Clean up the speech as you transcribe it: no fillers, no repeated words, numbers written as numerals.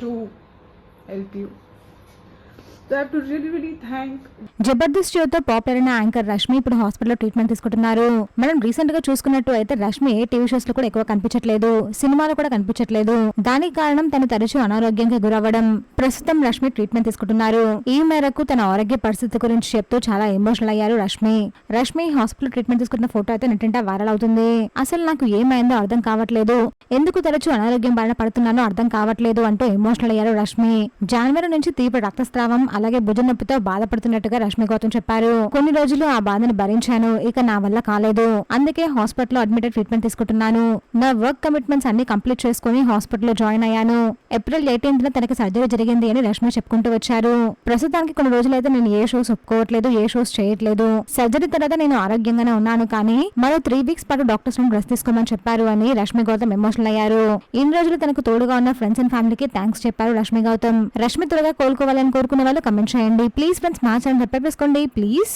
to help you. So I have to really thank. Jabardasth షోతో popular అయిన anchor Rashmi ఇప్పుడు హాస్పిటల్లో ట్రీట్మెంట్ తీసుకుంటున్నారు. మనం రీసెంట్ గా చూసుకున్నట్టు అయితే రష్మి టీవీ షోస్ లో కూడా ఎక్కువ కనిపించట్లేదు, సినిమాలో కూడా కనిపించట్లేదు. దానికి కారణం తను తరచూ అనారోగ్యంగా గురవ్వడం. ప్రస్తుతం రష్మి ట్రీట్మెంట్ తీసుకుంటున్నారు. ఈ మేరకు తన ఆరోగ్య పరిస్థితి గురించి చెప్తూ చాలా ఎమోషనల్ అయ్యారు రష్మి హాస్పిటల్ ట్రీట్మెంట్ తీసుకున్న ఫోటో అయితే నెట్టింట వైరల్ అవుతుంది. అసలు నాకు ఏమైందో అర్థం కావట్లేదు, ఎందుకు తరచూ అనారోగ్యం బారిన పడుతున్నానో అర్థం కావట్లేదు అంటూ ఎమోషనల్ అయ్యారు రష్మి. జనవరి నుంచి తీవ్ర రక్తస్రావం అలాగే భుజం నొప్పితో బాధపడుతున్నట్టుగా రష్మి గౌతమ్ చెప్పారు. కొన్ని రోజులు ఆ బాధను భరించాను, ఇక నా వల్ల కాలేదు, అందుకే హాస్పిటల్లో అడ్మిట్ ట్రీట్మెంట్ తీసుకుంటున్నాను. నా వర్క్ కమిట్మెంట్స్ అన్ని కంప్లీట్ చేసుకుని హాస్పిటల్లో జాయిన్ అయ్యాను. ఏప్రిల్ 18న తనకి సర్జరీ జరిగింది అని రష్మి చెప్పుకుంటూ వచ్చారు. ప్రస్తుతానికి కొన్ని రోజులైతే నేను ఏ షోస్ ఒప్పుకోవట్లేదు, ఏ షోస్ చేయట్లేదు. సర్జరీ తర్వాత నేను ఆరోగ్యంగానే ఉన్నాను, కానీ మరో 3 వీక్స్ పాటు డాక్టర్స్ నుండి రెస్ట్ తీసుకోమని చెప్పారు అని రష్మి గౌతమ్ ఎమోషనల్ అయ్యారు. ఇన్ని రోజులు తనకు తోడుగా ఉన్న ఫ్రెండ్స్ అండ్ ఫ్యామిలీకి థ్యాంక్స్ చెప్పారు రష్మి గౌతమ్. రష్మి త్వరగా కోలుకోవాలని కోరుకునే వాళ్ళు కమెంట్ చేయండి. ప్లీజ్ ఫ్రెండ్స్, మా ఛానల్ సబ్స్క్రైబ్ చేసుకోండి ప్లీజ్.